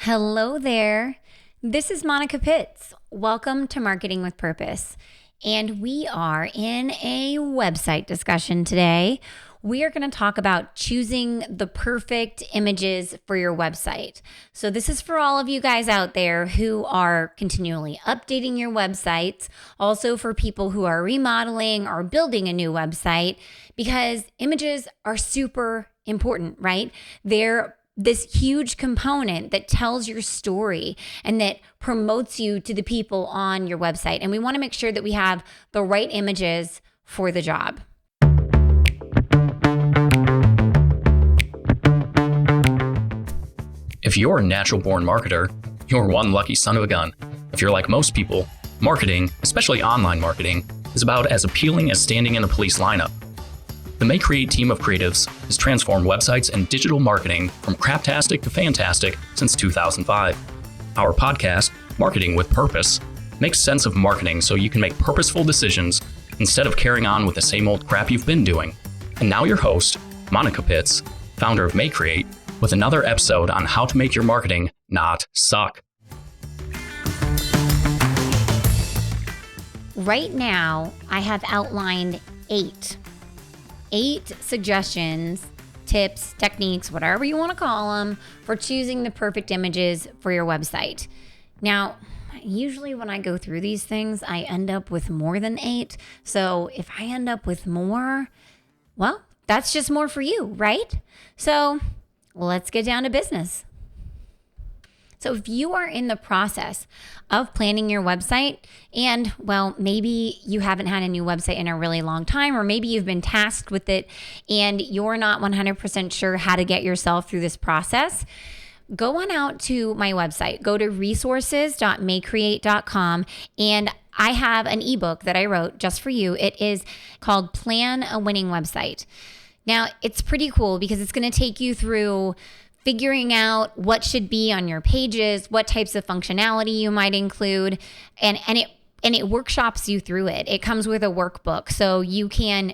Hello there. This is Monica Pitts. Welcome to Marketing with Purpose. And we are in a website discussion today. We are going to talk about choosing the perfect images for your website. So this is for all of you guys out there who are continually updating your websites, also for people who are remodeling or building a new website, because images are super important, right? They're this huge component that tells your story and that promotes you to the people on your website. And we want to make sure that we have the right images for the job. If you're a natural-born marketer, you're one lucky son of a gun. If you're like most people, marketing, especially online marketing, is about as appealing as standing in a police lineup. The May Create team of creatives has transformed websites and digital marketing from craptastic to fantastic since 2005. Our podcast, Marketing with Purpose, makes sense of marketing so you can make purposeful decisions instead of carrying on with the same old crap you've been doing. And now your host, Monica Pitts, founder of May Create, with another episode on how to make your marketing not suck. Right now, I have outlined eight suggestions, tips, techniques, whatever you want to call them, for choosing the perfect images for your website. Now, usually when I go through these things, I end up with more than 8. So if I end up with more, well, that's just more for you, right? So let's get down to business. So if you are in the process of planning your website and, well, maybe you haven't had a new website in a really long time, or maybe you've been tasked with it and you're not 100% sure how to get yourself through this process, go on out to my website. Go to resources.maycreate.com, and I have an ebook that I wrote just for you. It is called Plan a Winning Website. Now, it's pretty cool because it's going to take you through figuring out what should be on your pages, what types of functionality you might include, and it workshops you through it. It comes with a workbook, so you can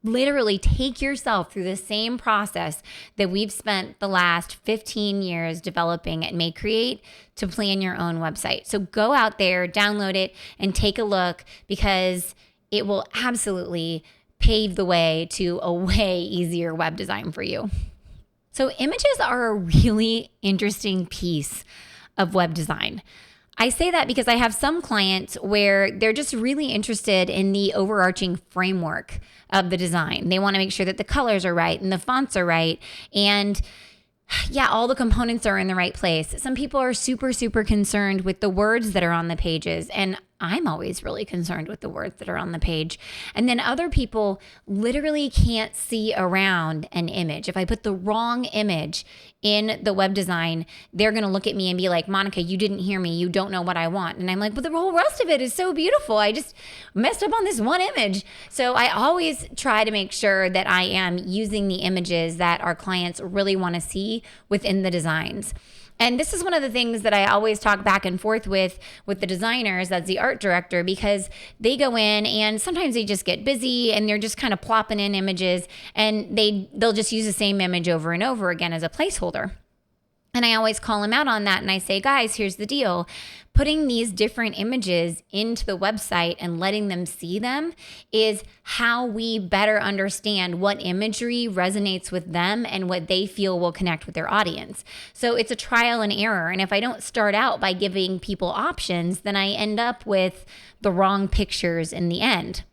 literally take yourself through the same process that we've spent the last 15 years developing at May Create to plan your own website. So go out there, download it, and take a look, because it will absolutely pave the way to a way easier web design for you. So images are a really interesting piece of web design. I say that because I have some clients where they're just really interested in the overarching framework of the design. They want to make sure that the colors are right and the fonts are right, and all the components are in the right place. Some people are super concerned with the words that are on the pages, and I'm always really concerned with the words that are on the page. And then other people literally can't see around an image. If I put the wrong image in the web design, they're going to look at me and be like, Monica, you didn't hear me. You don't know what I want. And I'm like, but the whole rest of it is so beautiful. I just messed up on this one image. So I always try to make sure that I am using the images that our clients really want to see within the designs. And this is one of the things that I always talk back and forth with the designers as the art director, because they go in and sometimes they just get busy and they're just kind of plopping in images, and they'll just use the same image over and over again as a placeholder. And I always call them out on that, and I say, guys, here's the deal. Putting these different images into the website and letting them see them is how we better understand what imagery resonates with them and what they feel will connect with their audience. So it's a trial and error. And if I don't start out by giving people options, then I end up with the wrong pictures in the end.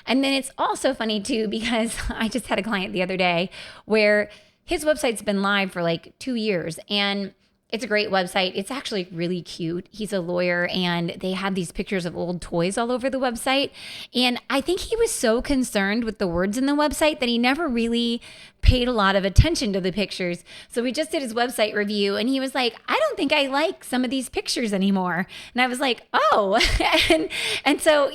And then it's also funny too, because I just had a client the other day where his website's been live for like 2 years, and it's a great website. It's actually really cute. He's a lawyer, and they have these pictures of old toys all over the website. And I think he was so concerned with the words in the website that he never really paid a lot of attention to the pictures. So we just did his website review, and he was like, I don't think I like some of these pictures anymore. And I was like, oh. and so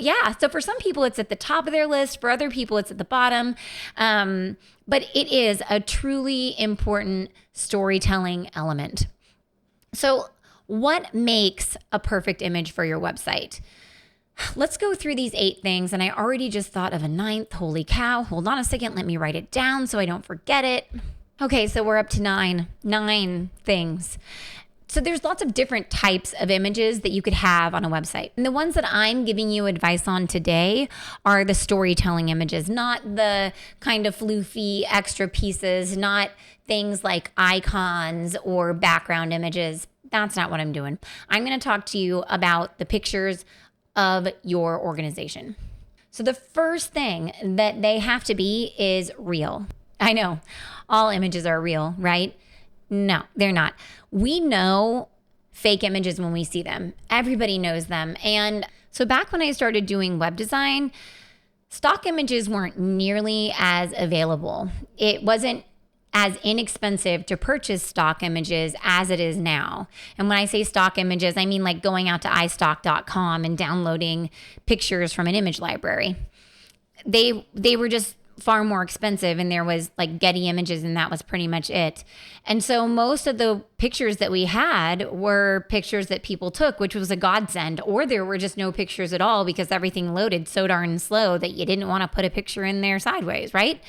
for some people it's at the top of their list. For other people it's at the bottom. But it is a truly important storytelling element. So what makes a perfect image for your website? Let's go through these 8 things, and I already just thought of a 9th. Holy cow. Hold on a second. Let me write it down so I don't forget it. Okay, so we're up to 9 things. So there's lots of different types of images that you could have on a website. And the ones that I'm giving you advice on today are the storytelling images, not the kind of floofy extra pieces, not things like icons or background images. That's not what I'm doing. I'm going to talk to you about the pictures of your organization. So the first thing that they have to be is real. I know all images are real, right? No, they're not. We know fake images when we see them. Everybody knows them. And so back when I started doing web design, stock images weren't nearly as available. It wasn't as inexpensive to purchase stock images as it is now. And when I say stock images, I mean like going out to istock.com and downloading pictures from an image library. They were just far more expensive, and there was like Getty Images, and that was pretty much it. And so most of the pictures that we had were pictures that people took, which was a godsend, or there were just no pictures at all because everything loaded so darn slow that you didn't want to put a picture in there sideways, right?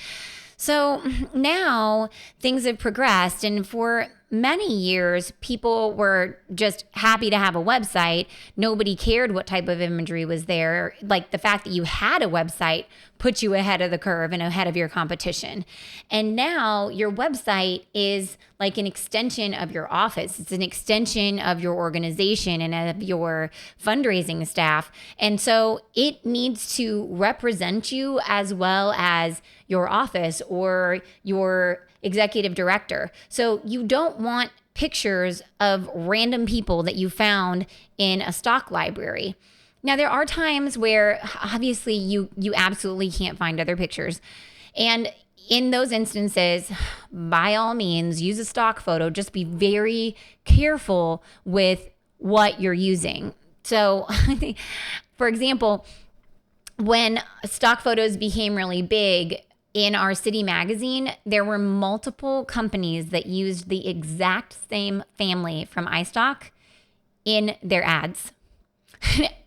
So now things have progressed, and for many years, people were just happy to have a website. Nobody cared what type of imagery was there. Like the fact that you had a website put you ahead of the curve and ahead of your competition. And now your website is like an extension of your office. It's an extension of your organization and of your fundraising staff. And so it needs to represent you as well as your office or your executive director. So you don't want pictures of random people that you found in a stock library. Now, there are times where obviously you absolutely can't find other pictures. And in those instances, by all means, use a stock photo. Just be very careful with what you're using. So, for example, when stock photos became really big, in our city magazine, there were multiple companies that used the exact same family from iStock in their ads.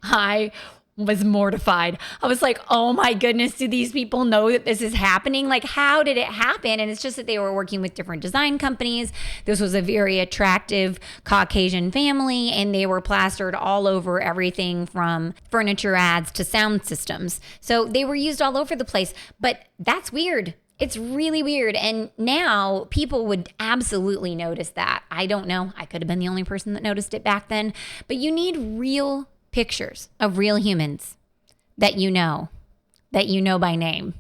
I was mortified. I was like, oh my goodness, do these people know that this is happening? Like, how did it happen? And it's just that they were working with different design companies. This was a very attractive Caucasian family, and they were plastered all over everything from furniture ads to sound systems. So they were used all over the place, but that's weird. It's really weird. And now people would absolutely notice that. I don't know. I could have been the only person that noticed it back then, but you need real pictures of real humans that you know by name.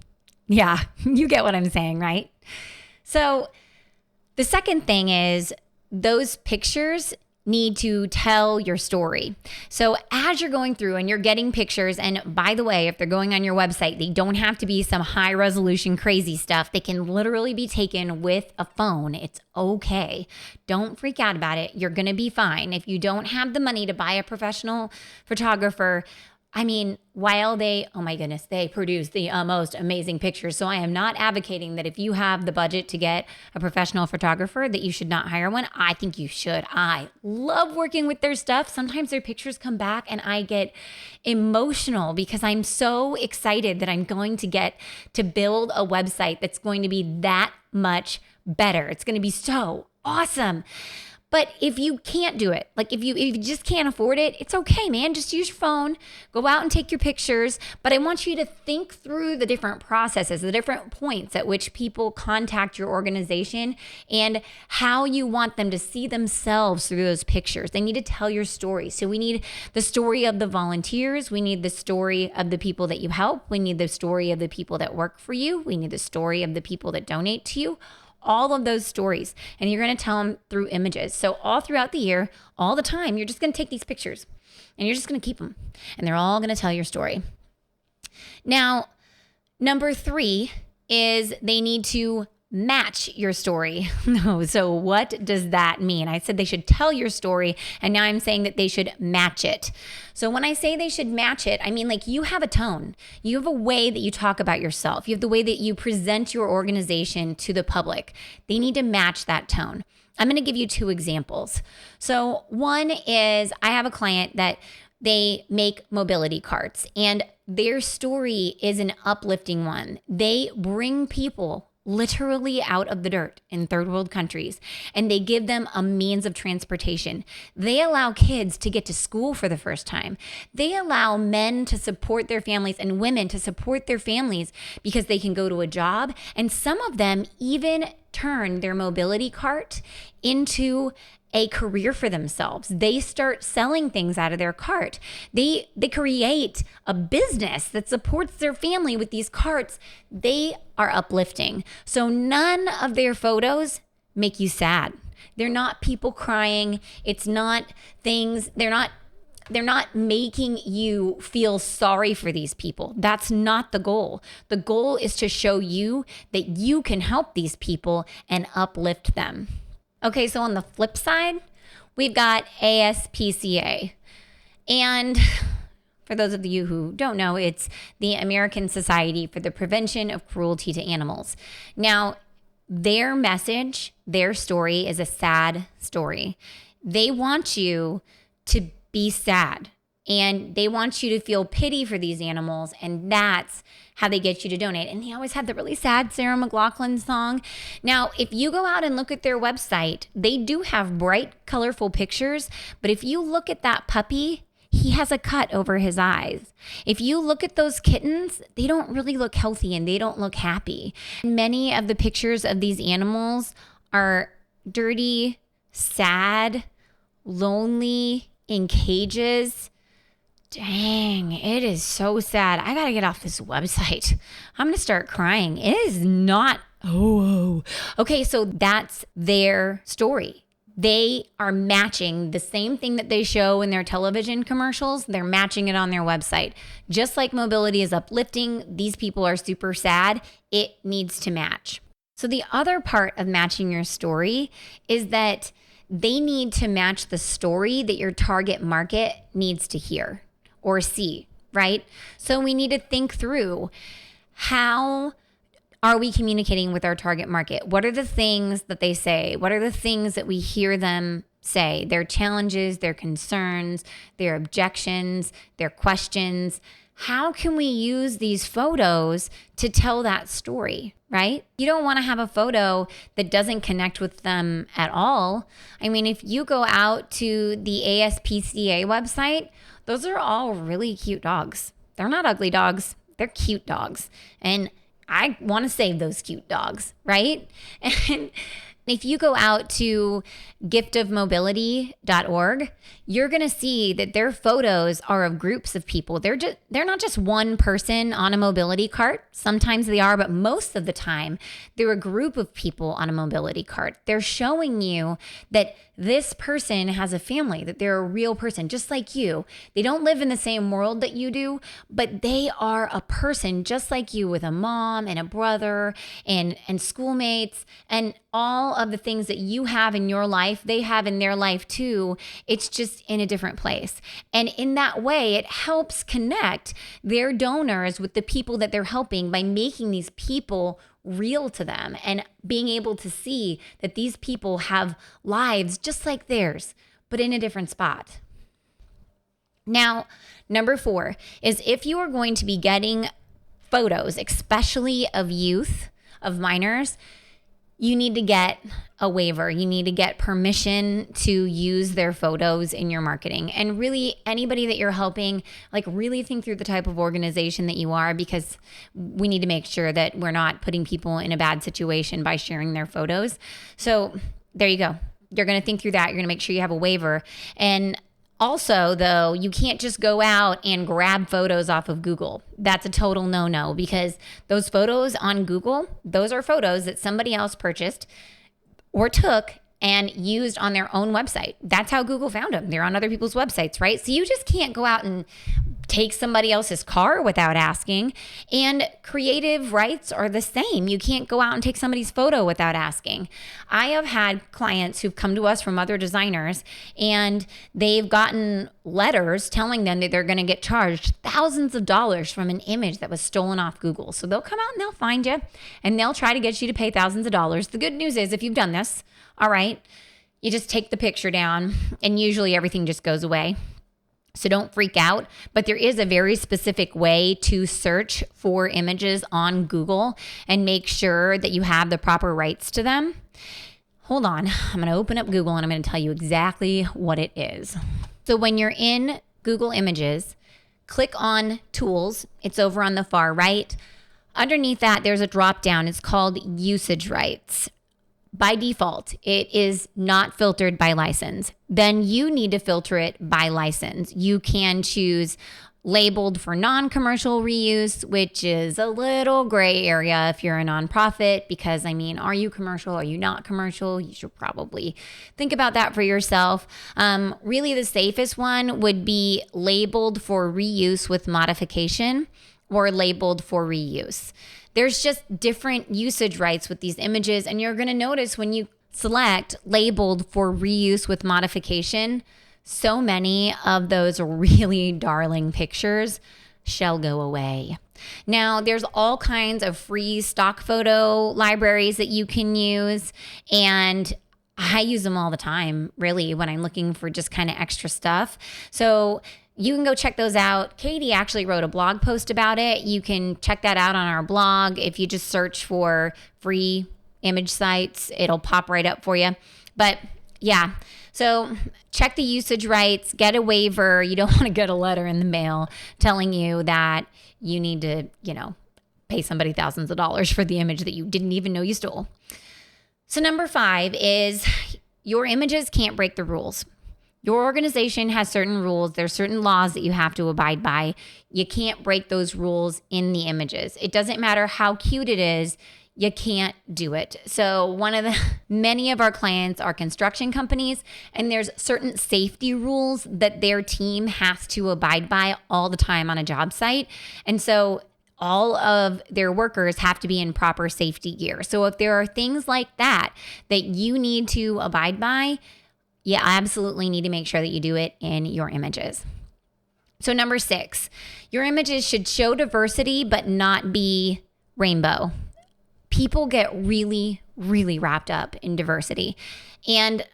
Yeah, you get what I'm saying, right? So the second thing is those pictures need to tell your story. So as you're going through and you're getting pictures, and by the way, if they're going on your website, they don't have to be some high resolution crazy stuff. They can literally be taken with a phone. It's okay. Don't freak out about it. You're going to be fine. If you don't have the money to buy a professional photographer, I mean, while they produce the most amazing pictures. So I am not advocating that if you have the budget to get a professional photographer that you should not hire one. I think you should. I love working with their stuff. Sometimes their pictures come back and I get emotional because I'm so excited that I'm going to get to build a website that's going to be that much better. It's going to be so awesome. But if you can't do it, like if you just can't afford it, it's okay, man. Just use your phone, go out and take your pictures. But I want you to think through the different processes, the different points at which people contact your organization and how you want them to see themselves through those pictures. They need to tell your story. So we need the story of the volunteers. We need the story of the people that you help. We need the story of the people that work for you. We need the story of the people that donate to you. All of those stories, and you're going to tell them through images. So all throughout the year, all the time, you're just going to take these pictures and you're just going to keep them, and they're all going to tell your story. Now, number 3 is they need to match your story. No, so what does that mean? I said they should tell your story, and now I'm saying that they should match it. So when I say they should match it, I mean like you have a tone. You have a way that you talk about yourself. You have the way that you present your organization to the public. They need to match that tone. I'm going to give you 2 examples. So one is I have a client that they make mobility carts, and their story is an uplifting one. They bring people literally out of the dirt in third world countries, and they give them a means of transportation. They allow kids to get to school for the first time. They allow men to support their families and women to support their families because they can go to a job. And some of them even turn their mobility cart into a career for themselves. They start selling things out of their cart. They create a business that supports their family with these carts. They are uplifting. So none of their photos make you sad. They're not people crying. It's not things, they're not making you feel sorry for these people. That's not the goal. The goal is to show you that you can help these people and uplift them. Okay, so on the flip side, we've got ASPCA. And for those of you who don't know, it's the American Society for the Prevention of Cruelty to Animals. Now, their message, their story is a sad story. They want you to be sad, and they want you to feel pity for these animals, and that's how they get you to donate. And they always had the really sad Sarah McLachlan song. Now, if you go out and look at their website, they do have bright, colorful pictures, but if you look at that puppy, he has a cut over his eyes. If you look at those kittens, they don't really look healthy and they don't look happy. Many of the pictures of these animals are dirty, sad, lonely, in cages. Dang, it is so sad. I gotta get off this website. I'm gonna start crying. It is not, Okay, so that's their story. They are matching the same thing that they show in their television commercials. They're matching it on their website. Just like mobility is uplifting, these people are super sad. It needs to match. So the other part of matching your story is that they need to match the story that your target market needs to hear or see, right? So we need to think through, how are we communicating with our target market? What are the things that they say? What are the things that we hear them say? Their challenges, their concerns, their objections, their questions. How can we use these photos to tell that story, right? You don't want to have a photo that doesn't connect with them at all. I mean, if you go out to the ASPCA website, those are all really cute dogs. They're not ugly dogs. They're cute dogs. And I want to save those cute dogs, right? And if you go out to giftofmobility.org, you're going to see that their photos are of groups of people. They're not just one person on a mobility cart. Sometimes they are, but most of the time, they're a group of people on a mobility cart. They're showing you that this person has a family, that they're a real person, just like you. They don't live in the same world that you do, but they are a person just like you, with a mom and a brother and schoolmates, and all of the things that you have in your life, they have in their life too. It's just in a different place. And in that way, it helps connect their donors with the people that they're helping by making these people real to them and being able to see that these people have lives just like theirs, but in a different spot. Now, number 4 is, if you are going to be getting photos, especially of youth, of minors, you need to get a waiver. You need to get permission to use their photos in your marketing. And really, anybody that you're helping, like, really think through the type of organization that you are, because we need to make sure that we're not putting people in a bad situation by sharing their photos. So there you go. You're going to think through that. You're going to make sure you have a waiver. And also, though, you can't just go out and grab photos off of Google. That's a total no-no, because those photos on Google, those are photos that somebody else purchased or took and used on their own website. That's how Google found them. They're on other people's websites, right? So you just can't go out and take somebody else's car without asking. And creative rights are the same. You can't go out and take somebody's photo without asking. I have had clients who've come to us from other designers, and they've gotten letters telling them that they're going to get charged thousands of dollars from an image that was stolen off Google. So they'll come out and they'll find you, and they'll try to get you to pay thousands of dollars. The good news is, if you've done this, all right, you just take the picture down, and usually everything just goes away. So don't freak out, but there is a very specific way to search for images on Google and make sure that you have the proper rights to them. Hold on, I'm going to open up Google and I'm going to tell you exactly what it is. So when you're in Google Images, click on Tools. It's over on the far right. Underneath that, there's a drop down. It's called Usage Rights. By default, it is not filtered by license. Then you need to filter it by license. You can choose labeled for non-commercial reuse, which is a little gray area if you're a nonprofit, because are you commercial? Are you not commercial? You should probably think about that for yourself. Really the safest one would be labeled for reuse with modification or labeled for reuse. There's just different usage rights with these images, and you're going to notice when you select labeled for reuse with modification, so many of those really darling pictures shall go away. Now, there's all kinds of free stock photo libraries that you can use, and I use them all the time, really, when I'm looking for just kind of extra stuff. So you can go check those out. Katie actually wrote a blog post about it. You can check that out on our blog. If you just search for free image sites, it'll pop right up for you. But yeah, so check the usage rights, get a waiver. You don't want to get a letter in the mail telling you that you need to, pay somebody thousands of dollars for the image that you didn't even know you stole. So number 5 is your images can't break the rules. Your organization has certain rules. There's certain laws that you have to abide by. You can't break those rules in the images. It doesn't matter how cute it is. You can't do it. So many of our clients are construction companies, and there's certain safety rules that their team has to abide by all the time on a job site. And so all of their workers have to be in proper safety gear. So if there are things like that you need to abide by, you absolutely need to make sure that you do it in your images. So number 6, your images should show diversity but not be rainbow. People get really, really wrapped up in diversity. And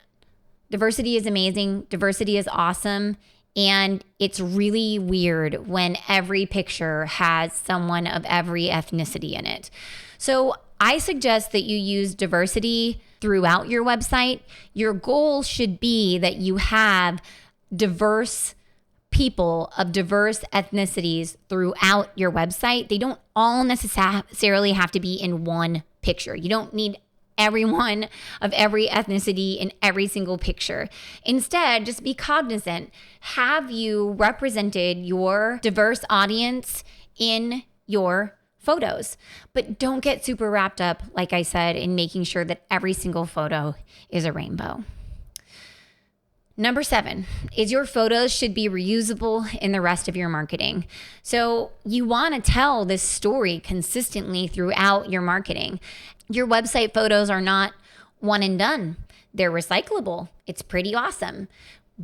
diversity is amazing. Diversity is awesome. And it's really weird when every picture has someone of every ethnicity in it. So I suggest that you use diversity throughout your website. Your goal should be that you have diverse people of diverse ethnicities throughout your website. They don't all necessarily have to be in one picture. You don't need everyone of every ethnicity in every single picture. Instead, just be cognizant. Have you represented your diverse audience in your photos? But don't get super wrapped up, like I said, in making sure that every single photo is a rainbow. Number 7 is your photos should be reusable in the rest of your marketing. So you want to tell this story consistently throughout your marketing. Your website photos are not one and done. They're recyclable. It's pretty awesome.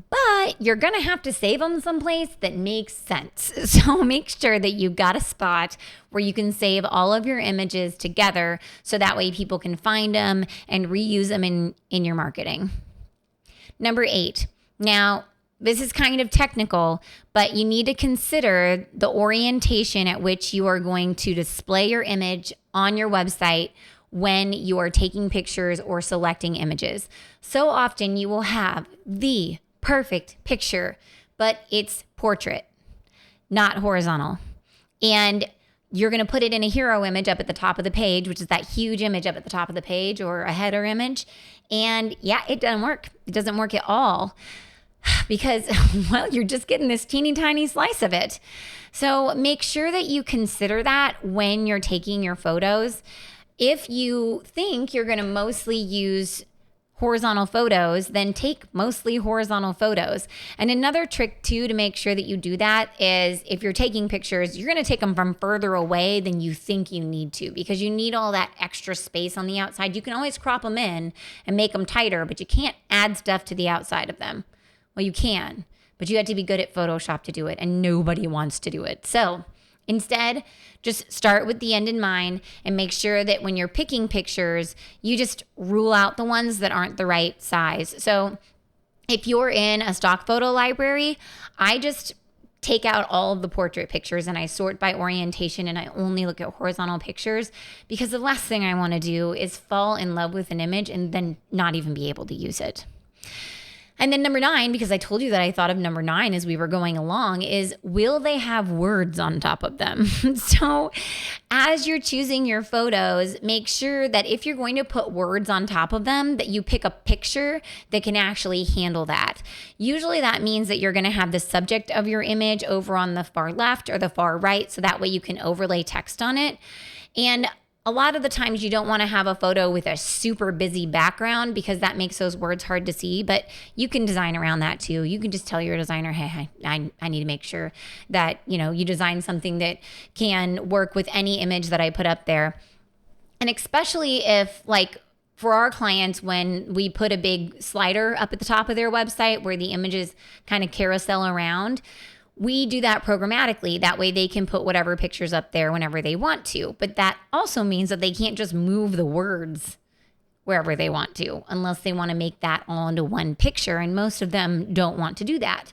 But you're going to have to save them someplace that makes sense. So make sure that you've got a spot where you can save all of your images together so that way people can find them and reuse them in your marketing. Number 8. Now, this is kind of technical, but you need to consider the orientation at which you are going to display your image on your website when you are taking pictures or selecting images. So often you will have the perfect picture, but it's portrait, not horizontal. And you're going to put it in a hero image up at the top of the page, which is that huge image up at the top of the page, or a header image. And yeah, it doesn't work. It doesn't work at all because, well, you're just getting this teeny tiny slice of it. So make sure that you consider that when you're taking your photos. If you think you're going to mostly use horizontal photos, then take mostly horizontal photos. And another trick too to make sure that you do that is if you're taking pictures, you're going to take them from further away than you think you need to because you need all that extra space on the outside. You can always crop them in and make them tighter, but you can't add stuff to the outside of them. Well, you can, but you have to be good at Photoshop to do it, and nobody wants to do it. So instead, just start with the end in mind and make sure that when you're picking pictures, you just rule out the ones that aren't the right size. So If you're in a stock photo library, I just take out all of the portrait pictures and I sort by orientation and I only look at horizontal pictures, because the last thing I want to do is fall in love with an image and then not even be able to use it. And then number 9, because I told you that I thought of number 9 as we were going along, is will they have words on top of them? So as you're choosing your photos, make sure that if you're going to put words on top of them, that you pick a picture that can actually handle that. Usually that means that you're going to have the subject of your image over on the far left or the far right, so that way you can overlay text on it. And a lot of the times you don't want to have a photo with a super busy background because that makes those words hard to see, but you can design around that too. You can just tell your designer, hey, I need to make sure that, you design something that can work with any image that I put up there. And especially if, like, for our clients, when we put a big slider up at the top of their website where the images kind of carousel around, we do that programmatically. That way they can put whatever pictures up there whenever they want to. But that also means that they can't just move the words wherever they want to, unless they want to make that all into one picture. And most of them don't want to do that.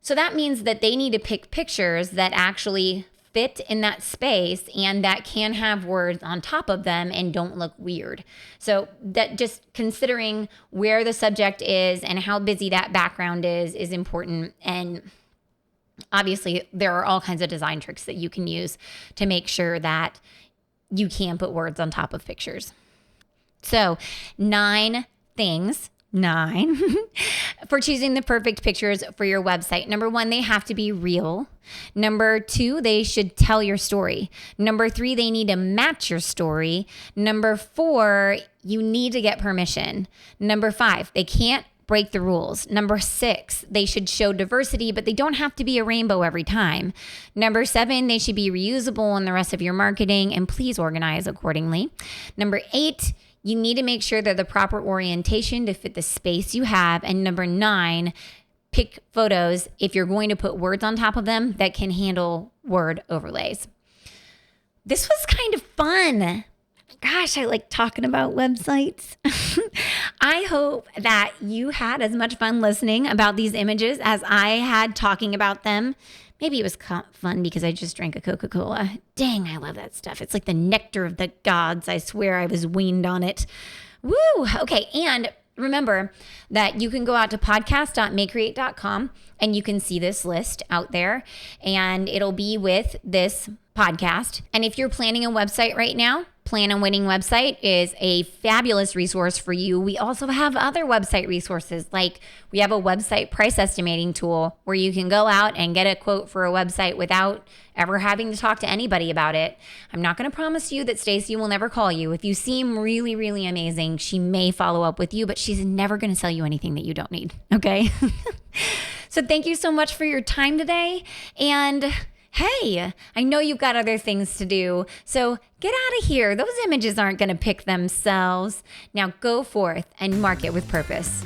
So that means that they need to pick pictures that actually fit in that space and that can have words on top of them and don't look weird. So that, just considering where the subject is and how busy that background is important. And obviously, there are all kinds of design tricks that you can use to make sure that you can put words on top of pictures. So 9 things, 9, for choosing the perfect pictures for your website. Number 1, they have to be real. Number 2, they should tell your story. Number 3, they need to match your story. Number 4, you need to get permission. Number 5, they can't break the rules. Number 6, they should show diversity, but they don't have to be a rainbow every time. Number 7, they should be reusable in the rest of your marketing, and please organize accordingly. Number 8, you need to make sure they're the proper orientation to fit the space you have. And number 9, pick photos, if you're going to put words on top of them, that can handle word overlays. This was kind of fun. Gosh, I like talking about websites. I hope that you had as much fun listening about these images as I had talking about them. Maybe it was fun because I just drank a Coca-Cola. Dang, I love that stuff. It's like the nectar of the gods. I swear I was weaned on it. Woo! Okay, and remember that you can go out to podcast.mayecreate.com and you can see this list out there, and it'll be with this podcast. And if you're planning a website right now, Plan on Winning website is a fabulous resource for you. We also have other website resources, like we have a website price estimating tool where you can go out and get a quote for a website without ever having to talk to anybody about it. I'm not going to promise you that Stacy will never call you. If you seem really, really amazing, she may follow up with you, but she's never going to sell you anything that you don't need. Okay. So thank you so much for your time today. And hey, I know you've got other things to do, so get out of here. Those images aren't going to pick themselves. Now go forth and market with purpose.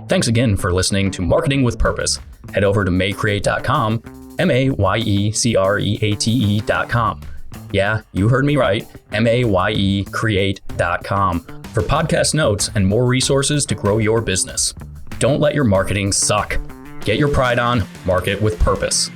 Thanks again for listening to Marketing with Purpose. Head over to mayecreate.com, MAYECREATE.com. Yeah, you heard me right, MAYECreate.com for podcast notes and more resources to grow your business. Don't let your marketing suck. Get your pride on, market with purpose.